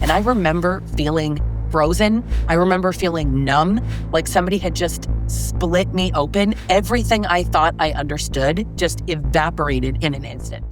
And I remember feeling frozen. I remember feeling numb, like somebody had just split me open. Everything I thought I understood just evaporated in an instant.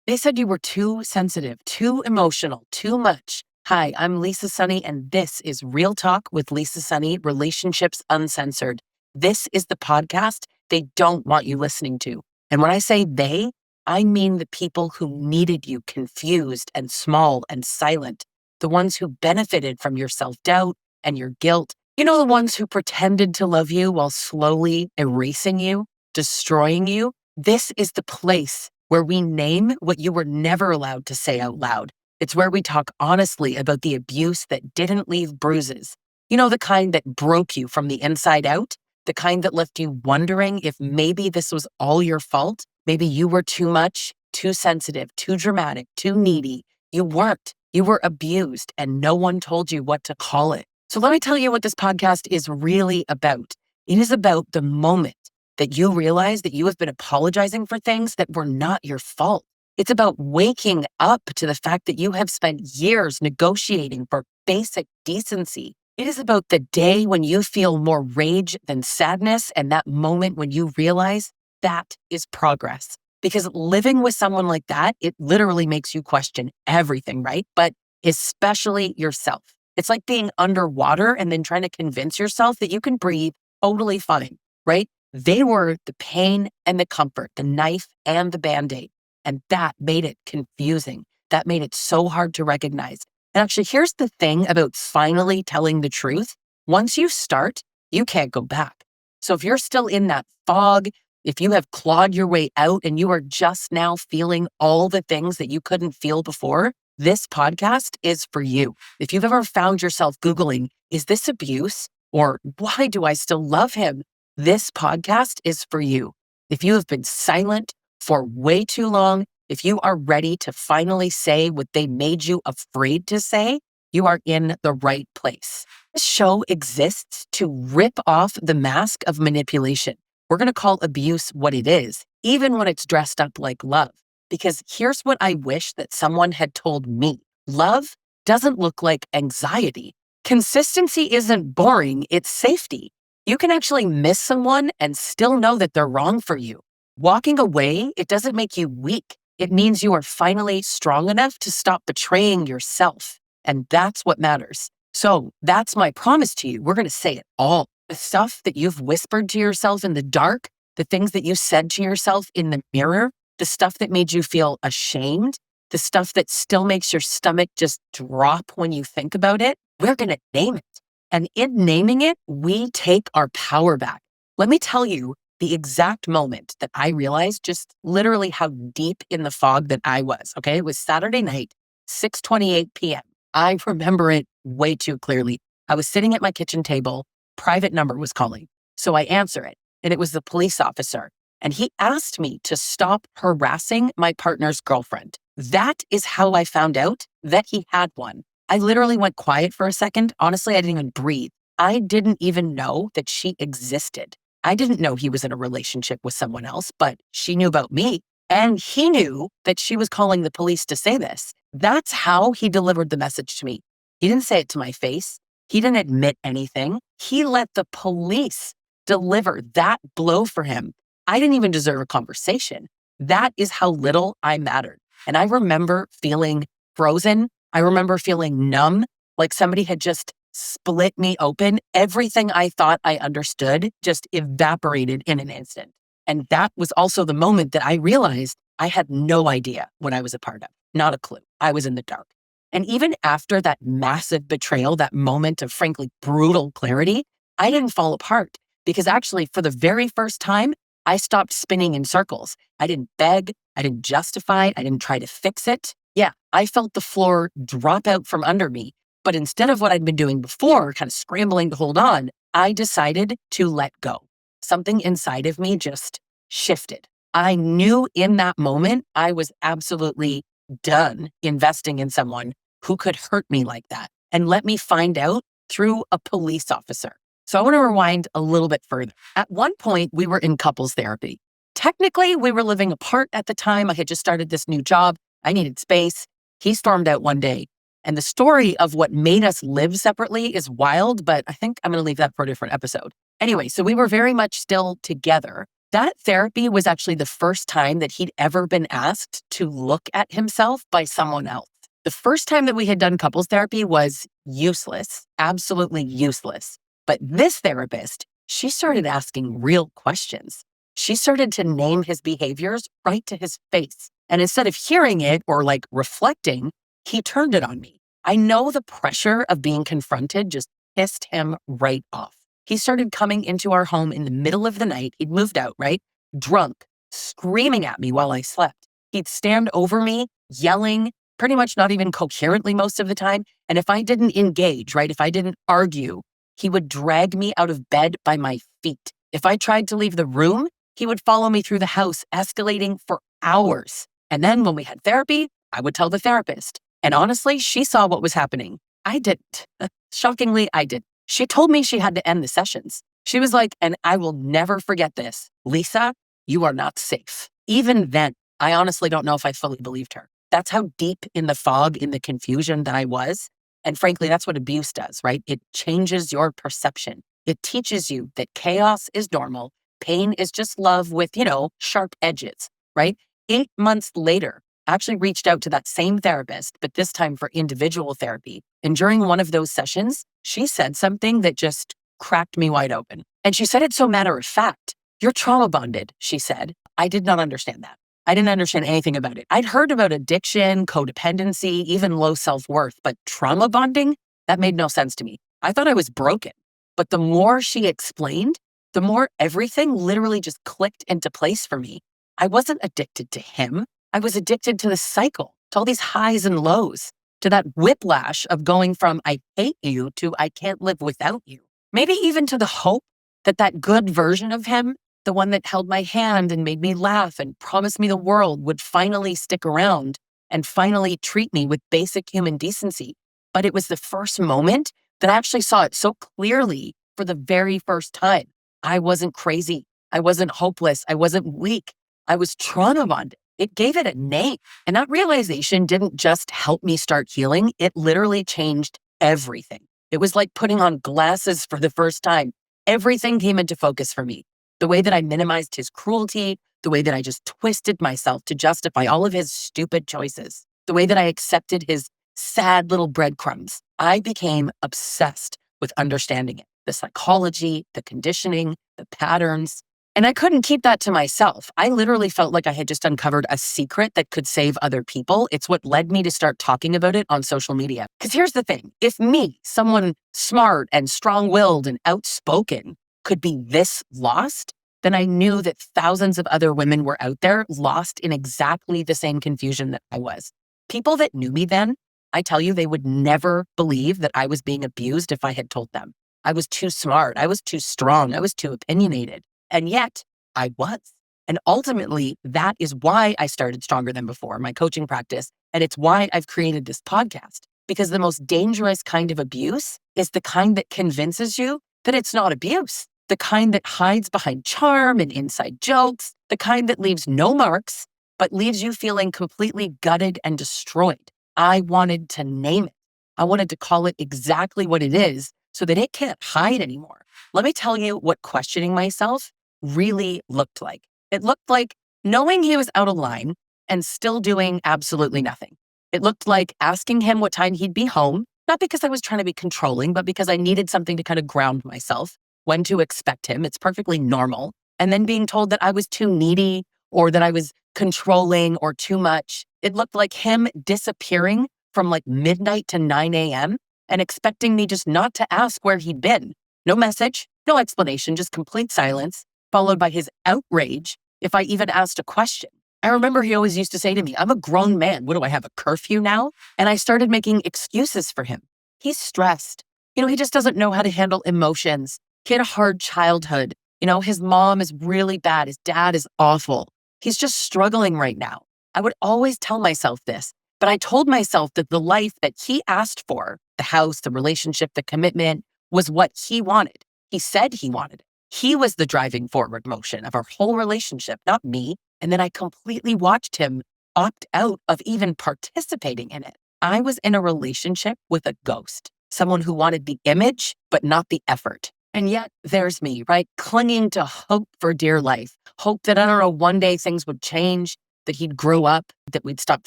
They said you were too sensitive, too emotional, too much. Hi, I'm Lisa Sonni, and this is Real Talk with Lisa Sonni, Relationships Uncensored. This is the podcast they don't want you listening to. And when I say they, I mean the people who needed you confused and small and silent, the ones who benefited from your self-doubt and your guilt. You know, the ones who pretended to love you while slowly erasing you, destroying you. This is the place where we name what you were never allowed to say out loud. It's where we talk honestly about the abuse that didn't leave bruises. You know, the kind that broke you from the inside out, the kind that left you wondering if maybe this was all your fault. Maybe you were too much, too sensitive, too dramatic, too needy. You weren't. You were abused and no one told you what to call it. So let me tell you what this podcast is really about. It is about the moment that you realize that you have been apologizing for things that were not your fault. It's about waking up to the fact that you have spent years negotiating for basic decency. It is about the day when you feel more rage than sadness, and that moment when you realize that is progress. Because living with someone like that, it literally makes you question everything, right? But especially yourself. It's like being underwater and then trying to convince yourself that you can breathe totally fine, right? They were the pain and the comfort, the knife and the Band-Aid. And that made it confusing. That made it so hard to recognize. And actually, here's the thing about finally telling the truth. Once you start, you can't go back. So if you're still in that fog, if you have clawed your way out and you are just now feeling all the things that you couldn't feel before, this podcast is for you. If you've ever found yourself Googling, is this abuse? Or why do I still love him? This podcast is for you. If you have been silent for way too long, if you are ready to finally say what they made you afraid to say, you are in the right place. This show exists to rip off the mask of manipulation. We're going to call abuse what it is, even when it's dressed up like love. Because here's what I wish that someone had told me. Love doesn't look like anxiety. Consistency isn't boring, it's safety. You can actually miss someone and still know that they're wrong for you. Walking away, it doesn't make you weak. It means you are finally strong enough to stop betraying yourself. And that's what matters. So that's my promise to you. We're going to say it all. The stuff that you've whispered to yourself in the dark, the things that you said to yourself in the mirror, the stuff that made you feel ashamed, the stuff that still makes your stomach just drop when you think about it, we're going to name it. And in naming it, we take our power back. Let me tell you the exact moment that I realized just literally how deep in the fog that I was, okay? It was Saturday night, 6:28 p.m. I remember it way too clearly. I was sitting at my kitchen table, private number was calling. So I answer it, and it was the police officer. And he asked me to stop harassing my partner's girlfriend. That is how I found out that he had one. I literally went quiet for a second. Honestly, I didn't even breathe. I didn't even know that she existed. I didn't know he was in a relationship with someone else, but she knew about me. And he knew that she was calling the police to say this. That's how he delivered the message to me. He didn't say it to my face. He didn't admit anything. He let the police deliver that blow for him. I didn't even deserve a conversation. That is how little I mattered. And I remember feeling frozen. I remember feeling numb, like somebody had just split me open. Everything I thought I understood just evaporated in an instant. And that was also the moment that I realized I had no idea what I was a part of. Not a clue. I was in the dark. And even after that massive betrayal, that moment of frankly brutal clarity, I didn't fall apart because actually for the very first time, I stopped spinning in circles. I didn't beg. I didn't justify. I didn't try to fix it. Yeah, I felt the floor drop out from under me. But instead of what I'd been doing before, kind of scrambling to hold on, I decided to let go. Something inside of me just shifted. I knew in that moment I was absolutely done investing in someone who could hurt me like that and let me find out through a police officer. So I want to rewind a little bit further. At one point, we were in couples therapy. Technically, we were living apart at the time. I had just started this new job. I needed space. He stormed out one day. And the story of what made us live separately is wild, but I think I'm going to leave that for a different episode. Anyway, so we were very much still together. That therapy was actually the first time that he'd ever been asked to look at himself by someone else. The first time that we had done couples therapy was useless, absolutely useless. But this therapist, she started asking real questions. She started to name his behaviors right to his face. And instead of hearing it or like reflecting, he turned it on me. I know the pressure of being confronted just pissed him right off. He started coming into our home in the middle of the night. He'd moved out, right? Drunk, screaming at me while I slept. He'd stand over me, yelling, pretty much not even coherently most of the time. And if I didn't engage, right? If I didn't argue, he would drag me out of bed by my feet. If I tried to leave the room, he would follow me through the house, escalating for hours. And then when we had therapy, I would tell the therapist. And honestly, she saw what was happening. I didn't. Shockingly, I didn't. She told me she had to end the sessions. She was like, and I will never forget this, Lisa, you are not safe. Even then, I honestly don't know if I fully believed her. That's how deep in the fog, in the confusion that I was. And frankly, that's what abuse does, right? It changes your perception. It teaches you that chaos is normal. Pain is just love with, sharp edges, right? 8 months later, I actually reached out to that same therapist, but this time for individual therapy. And during one of those sessions, she said something that just cracked me wide open. And she said it so matter of fact. You're trauma bonded, she said. I did not understand that. I didn't understand anything about it. I'd heard about addiction, codependency, even low self-worth, but trauma bonding, that made no sense to me. I thought I was broken. But the more she explained, the more everything literally just clicked into place for me. I wasn't addicted to him. I was addicted to the cycle, to all these highs and lows, to that whiplash of going from I hate you to I can't live without you. Maybe even to the hope that that good version of him, the one that held my hand and made me laugh and promised me the world, would finally stick around and finally treat me with basic human decency. But it was the first moment that I actually saw it so clearly for the very first time. I wasn't crazy. I wasn't hopeless. I wasn't weak. I was trauma bonded. It gave it a name. And that realization didn't just help me start healing. It literally changed everything. It was like putting on glasses for the first time. Everything came into focus for me. The way that I minimized his cruelty, the way that I just twisted myself to justify all of his stupid choices, the way that I accepted his sad little breadcrumbs. I became obsessed with understanding it, the psychology, the conditioning, the patterns. And I couldn't keep that to myself. I literally felt like I had just uncovered a secret that could save other people. It's what led me to start talking about it on social media. Because here's the thing. If me, someone smart and strong-willed and outspoken, could be this lost, then I knew that thousands of other women were out there lost in exactly the same confusion that I was. People that knew me then, I tell you, they would never believe that I was being abused if I had told them. I was too smart. I was too strong. I was too opinionated. And yet I was. And ultimately, that is why I started Stronger Than Before, my coaching practice. And it's why I've created this podcast. Because the most dangerous kind of abuse is the kind that convinces you that it's not abuse. The kind that hides behind charm and inside jokes. The kind that leaves no marks, but leaves you feeling completely gutted and destroyed. I wanted to name it. I wanted to call it exactly what it is so that it can't hide anymore. Let me tell you what questioning myself really looked like. It looked like knowing he was out of line and still doing absolutely nothing. It looked like asking him what time he'd be home, not because I was trying to be controlling, but because I needed something to kind of ground myself, when to expect him. It's perfectly normal. And then being told that I was too needy or that I was controlling or too much. It looked like him disappearing from like midnight to 9 a.m. and expecting me just not to ask where he'd been. No message, no explanation, just complete silence, followed by his outrage if I even asked a question. I remember he always used to say to me, I'm a grown man. What do I have, a curfew now? And I started making excuses for him. He's stressed. He just doesn't know how to handle emotions. He had a hard childhood. His mom is really bad. His dad is awful. He's just struggling right now. I would always tell myself this, But I told myself that the life that he asked for, the house, the relationship, the commitment, was what he wanted. He said he wanted it. He was the driving forward motion of our whole relationship, not me. And then I completely watched him opt out of even participating in it. I was in a relationship with a ghost, someone who wanted the image, but not the effort. And yet there's me, right? Clinging to hope for dear life. Hope that, I don't know, one day things would change, that he'd grow up, that we'd stop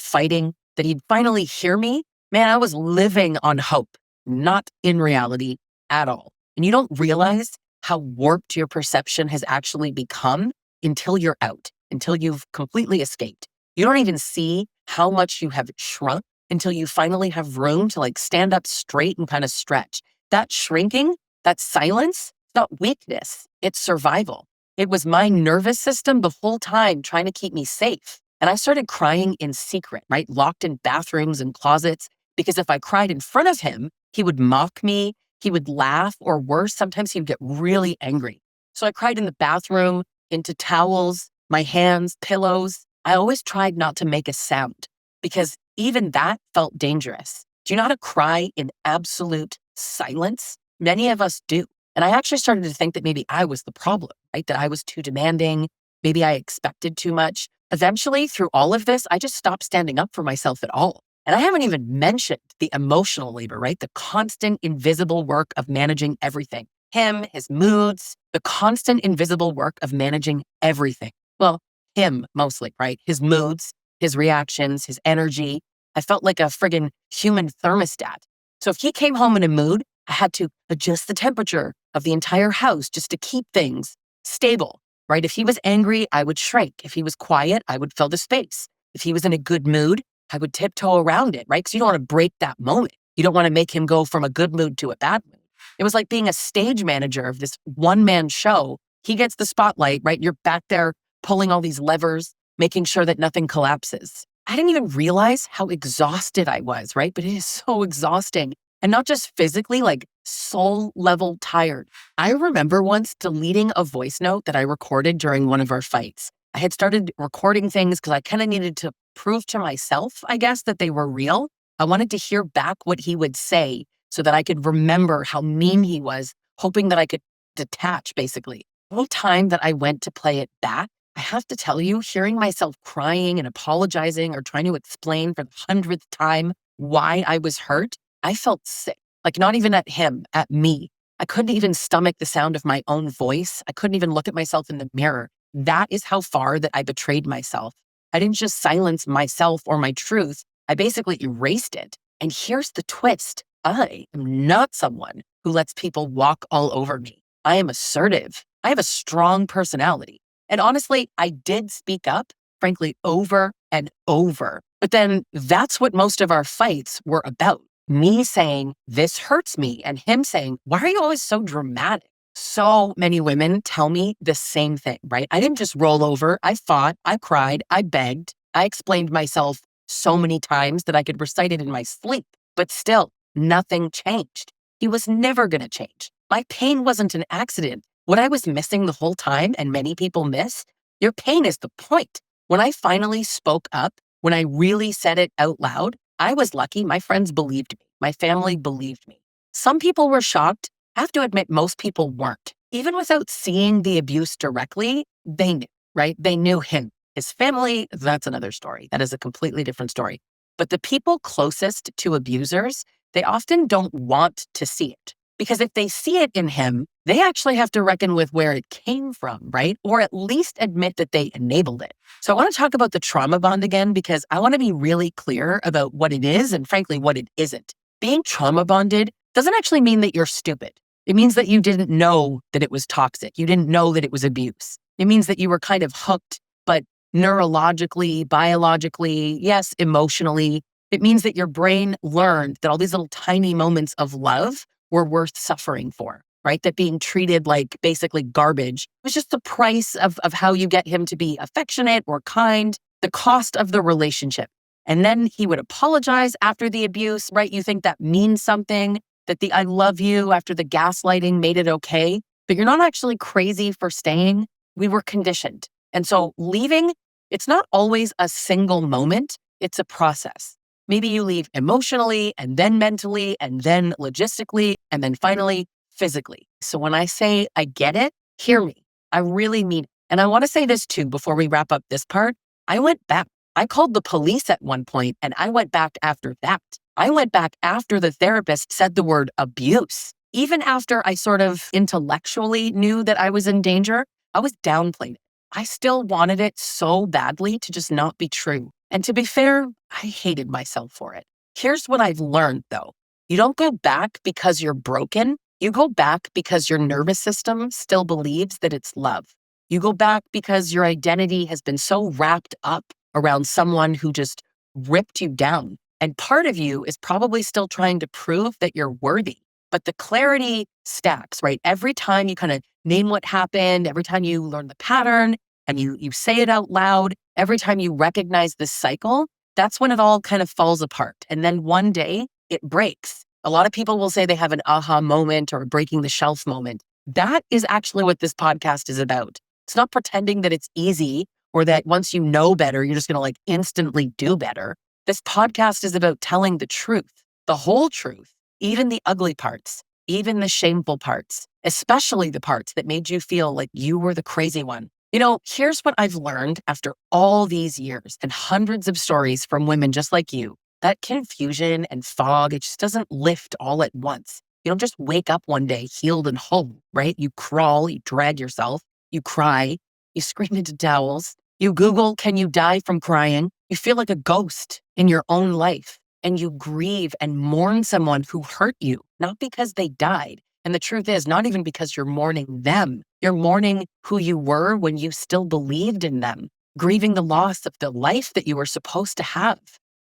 fighting, that he'd finally hear me. Man, I was living on hope, not in reality at all. And you don't realize how warped your perception has actually become until you're out, until you've completely escaped. You don't even see how much you have shrunk until you finally have room to like stand up straight and kind of stretch. That shrinking, that silence, it's not weakness, it's survival. It was my nervous system the whole time trying to keep me safe. And I started crying in secret, right? Locked in bathrooms and closets, because if I cried in front of him, he would mock me, he would laugh, or worse, sometimes he would get really angry. So I cried in the bathroom, into towels, my hands, pillows. I always tried not to make a sound because even that felt dangerous. Do you know how to cry in absolute silence? Many of us do. And I actually started to think that maybe I was the problem, right? That I was too demanding. Maybe I expected too much. Eventually, through all of this, I just stopped standing up for myself at all. And I haven't even mentioned the emotional labor, right? The constant invisible work of managing everything. Him, his moods, the constant invisible work of managing everything. Well, him mostly, right? His moods, his reactions, his energy. I felt like a friggin' human thermostat. So if he came home in a mood, I had to adjust the temperature of the entire house just to keep things stable, right? If he was angry, I would shrink. If he was quiet, I would fill the space. If he was in a good mood, I would tiptoe around it, right? Because you don't want to break that moment. You don't want to make him go from a good mood to a bad mood. It was like being a stage manager of this one-man show. He gets the spotlight, right? You're back there pulling all these levers, making sure that nothing collapses. I didn't even realize how exhausted I was, right? But it is so exhausting. And not just physically, like soul level tired. I remember once deleting a voice note that I recorded during one of our fights. I had started recording things because I kind of needed to prove to myself, I guess, that they were real. I wanted to hear back what he would say so that I could remember how mean he was, hoping that I could detach, basically. The whole time that I went to play it back, I have to tell you, hearing myself crying and apologizing or trying to explain for the 100th time why I was hurt, I felt sick. Like not even at him, at me. I couldn't even stomach the sound of my own voice. I couldn't even look at myself in the mirror. That is how far that I betrayed myself. I didn't just silence myself or my truth. I basically erased it. And here's the twist. I am not someone who lets people walk all over me. I am assertive. I have a strong personality. And honestly, I did speak up, frankly, over and over. But then that's what most of our fights were about. Me saying, this hurts me, and him saying, why are you always so dramatic? So many women tell me the same thing, right? I didn't just roll over. I fought, I cried, I begged. I explained myself so many times that I could recite it in my sleep, but still nothing changed. He was never going to change. My pain wasn't an accident. What I was missing the whole time, and many people miss, your pain is the point. When I finally spoke up, when I really said it out loud, I was lucky. My friends believed me. My family believed me. Some people were shocked. I have to admit, most people weren't. Even without seeing the abuse directly, they knew, right? They knew him. His family, that's another story. That is a completely different story. But the people closest to abusers, they often don't want to see it. Because if they see it in him, they actually have to reckon with where it came from, right? Or at least admit that they enabled it. So I want to talk about the trauma bond again, because I want to be really clear about what it is and frankly, what it isn't. Being trauma bonded doesn't actually mean that you're stupid. It means that you didn't know that it was toxic. You didn't know that it was abuse. It means that you were kind of hooked, but neurologically, biologically, yes, emotionally. It means that your brain learned that all these little tiny moments of love were worth suffering for, right? That being treated like basically garbage was just the price of how you get him to be affectionate or kind, the cost of the relationship. And then he would apologize after the abuse, right? You think that means something, that the I love you after the gaslighting made it okay, but you're not actually crazy for staying. We were conditioned. And so leaving, it's not always a single moment, it's a process. Maybe you leave emotionally and then mentally and then logistically and then finally physically. So when I say I get it, hear me. I really mean it. And I want to say this too before we wrap up this part. I went back. I called the police at one point and I went back after that. I went back after the therapist said the word abuse. Even after I sort of intellectually knew that I was in danger, I was downplaying it. I still wanted it so badly to just not be true. And to be fair, I hated myself for it. Here's what I've learned though. You don't go back because you're broken. You go back because your nervous system still believes that it's love. You go back because your identity has been so wrapped up around someone who just ripped you down. And part of you is probably still trying to prove that you're worthy. But the clarity stacks, right? Every time you kind of name what happened, every time you learn the pattern and you say it out loud, every time you recognize this cycle, that's when it all kind of falls apart. And then one day it breaks. A lot of people will say they have an aha moment or a breaking the shelf moment. That is actually what this podcast is about. It's not pretending that it's easy or that once you know better, you're just going to like instantly do better. This podcast is about telling the truth, the whole truth, even the ugly parts, even the shameful parts, especially the parts that made you feel like you were the crazy one. You know, here's what I've learned after all these years and hundreds of stories from women just like you. That confusion and fog, it just doesn't lift all at once. You don't just wake up one day healed and whole, right? You crawl, you drag yourself, you cry, you scream into towels, you Google, can you die from crying? You feel like a ghost in your own life and you grieve and mourn someone who hurt you, not because they died. And the truth is, not even because you're mourning them. You're mourning who you were when you still believed in them, grieving the loss of the life that you were supposed to have.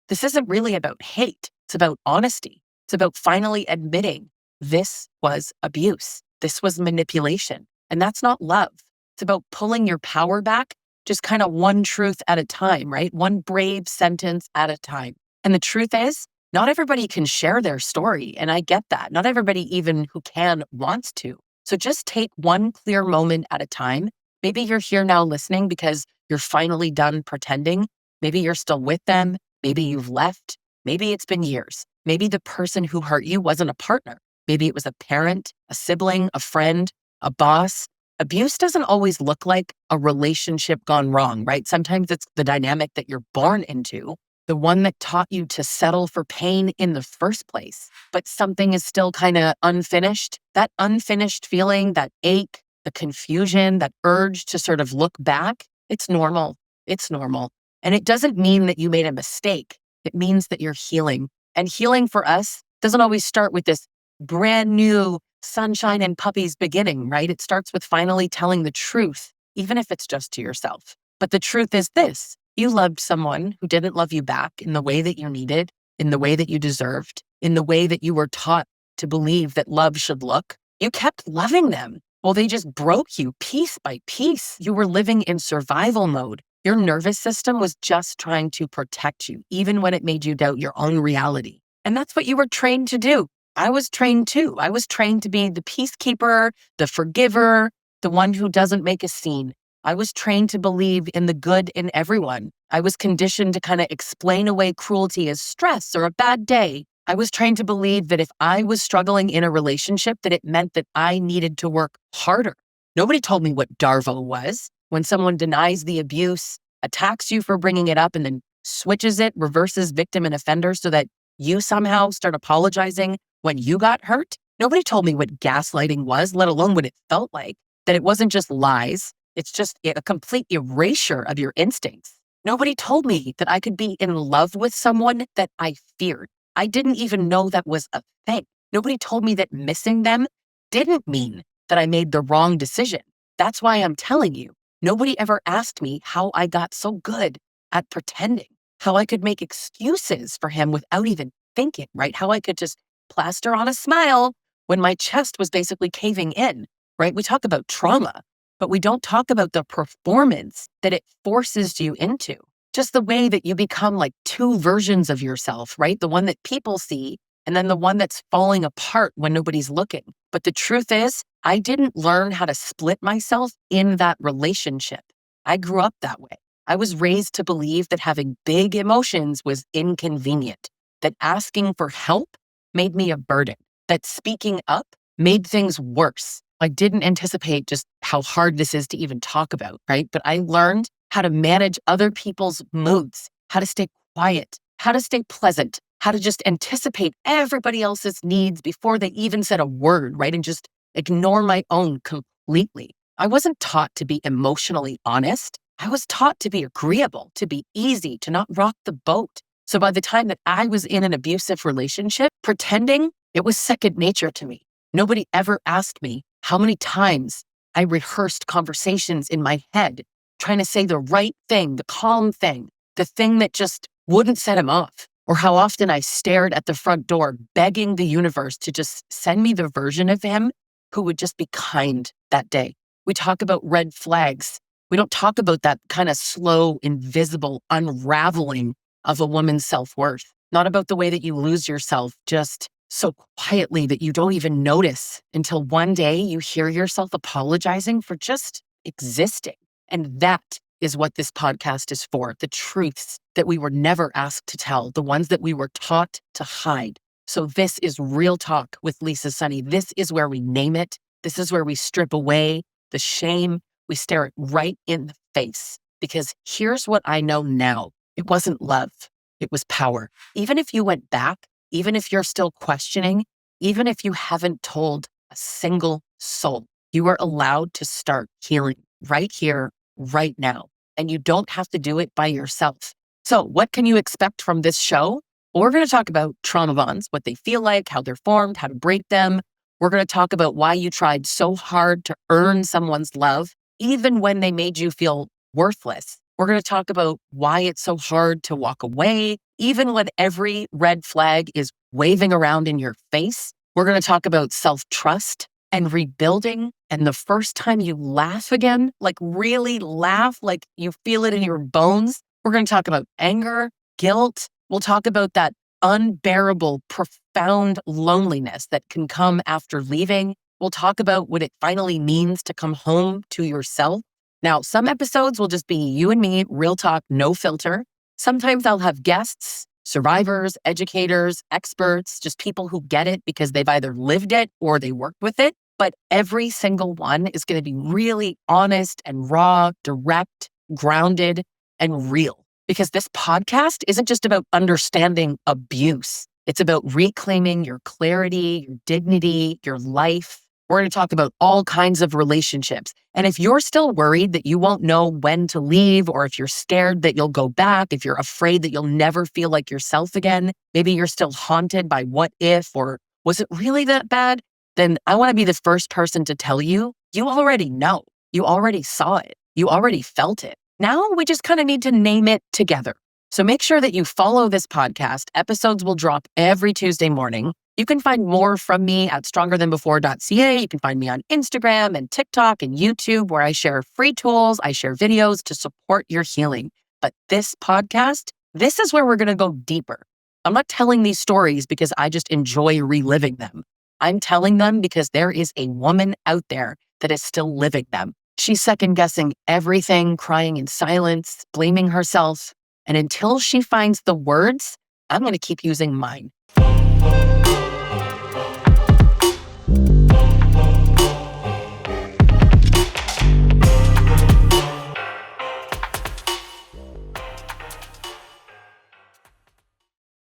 This isn't really about hate. It's about honesty. It's about finally admitting this was abuse. This was manipulation. And that's not love. It's about pulling your power back, just kind of one truth at a time, right? One brave sentence at a time. And the truth is, not everybody can share their story. And I get that. Not everybody even who can wants to. So just take one clear moment at a time. Maybe you're here now listening because you're finally done pretending. Maybe you're still with them. Maybe you've left. Maybe it's been years. Maybe the person who hurt you wasn't a partner. Maybe it was a parent, a sibling, a friend, a boss. Abuse doesn't always look like a relationship gone wrong, right? Sometimes it's the dynamic that you're born into, the one that taught you to settle for pain in the first place, but something is still kind of unfinished. That unfinished feeling, that ache, the confusion, that urge to sort of look back, it's normal. It's normal. And it doesn't mean that you made a mistake. It means that you're healing. And healing for us doesn't always start with this brand new sunshine and puppies beginning, right? It starts with finally telling the truth, even if it's just to yourself. But the truth is this: you loved someone who didn't love you back in the way that you needed, in the way that you deserved, in the way that you were taught to believe that love should look. You kept loving them. Well, they just broke you piece by piece. You were living in survival mode. Your nervous system was just trying to protect you, even when it made you doubt your own reality. And that's what you were trained to do. I was trained too. I was trained to be the peacekeeper, the forgiver, the one who doesn't make a scene. I was trained to believe in the good in everyone. I was conditioned to kind of explain away cruelty as stress or a bad day. I was trained to believe that if I was struggling in a relationship, that it meant that I needed to work harder. Nobody told me what Darvo was. When someone denies the abuse, attacks you for bringing it up, and then switches it, reverses victim and offender so that you somehow start apologizing when you got hurt. Nobody told me what gaslighting was, let alone what it felt like, that it wasn't just lies. It's just a complete erasure of your instincts. Nobody told me that I could be in love with someone that I feared. I didn't even know that was a thing. Nobody told me that missing them didn't mean that I made the wrong decision. That's why I'm telling you, nobody ever asked me how I got so good at pretending, how I could make excuses for him without even thinking, right? How I could just plaster on a smile when my chest was basically caving in, right? We talk about trauma, but we don't talk about the performance that it forces you into. Just the way that you become like two versions of yourself, right? The one that people see and then the one that's falling apart when nobody's looking. But the truth is, I didn't learn how to split myself in that relationship. I grew up that way. I was raised to believe that having big emotions was inconvenient. that asking for help made me a burden, that speaking up made things worse. I didn't anticipate just how hard this is to even talk about, right? But I learned how to manage other people's moods, how to stay quiet, how to stay pleasant, how to just anticipate everybody else's needs before they even said a word, right? And just ignore my own completely. I wasn't taught to be emotionally honest. I was taught to be agreeable, to be easy, to not rock the boat. So by the time that I was in an abusive relationship, pretending, it was second nature to me. Nobody ever asked me how many times I rehearsed conversations in my head, trying to say the right thing, the calm thing, the thing that just wouldn't set him off, or how often I stared at the front door, begging the universe to just send me the version of him who would just be kind that day. We talk about red flags. We don't talk about that kind of slow, invisible unraveling of a woman's self-worth. Not about the way that you lose yourself just so quietly that you don't even notice until one day you hear yourself apologizing for just existing. And that is what this podcast is for. The truths that we were never asked to tell, the ones that we were taught to hide. So this is Real Talk with Lisa Sonni. This is where we name it. This is where we strip away the shame. We stare it right in the face. Because here's what I know now. It wasn't love. It was power. Even if you went back, even if you're still questioning, even if you haven't told a single soul, you are allowed to start healing right here, right now. And you don't have to do it by yourself. So what can you expect from this show? Well, we're going to talk about trauma bonds, what they feel like, how they're formed, how to break them. We're going to talk about why you tried so hard to earn someone's love, even when they made you feel worthless. We're going to talk about why it's so hard to walk away, even when every red flag is waving around in your face. We're going to talk about self-trust and rebuilding. And the first time you laugh again, like really laugh, like you feel it in your bones. We're going to talk about anger, guilt. We'll talk about that unbearable, profound loneliness that can come after leaving. We'll talk about what it finally means to come home to yourself. Now, some episodes will just be you and me, real talk, no filter. Sometimes I'll have guests, survivors, educators, experts, just people who get it because they've either lived it or they worked with it. But every single one is going to be really honest and raw, direct, grounded, and real. Because this podcast isn't just about understanding abuse. It's about reclaiming your clarity, your dignity, your life. We're going to talk about all kinds of relationships. And if you're still worried that you won't know when to leave, or if you're scared that you'll go back, if you're afraid that you'll never feel like yourself again, maybe you're still haunted by what if, or was it really that bad? Then I want to be the first person to tell you, you already know. You already saw it. You already felt it. Now we just kind of need to name it together. So make sure that you follow this podcast. Episodes will drop every Tuesday morning. You can find more from me at strongerthanbefore.ca. You can find me on Instagram and TikTok and YouTube, where I share free tools. I share videos to support your healing. But this podcast, this is where we're going to go deeper. I'm not telling these stories because I just enjoy reliving them. I'm telling them because there is a woman out there that is still living them. She's second-guessing everything, crying in silence, blaming herself. And until she finds the words, I'm going to keep using mine.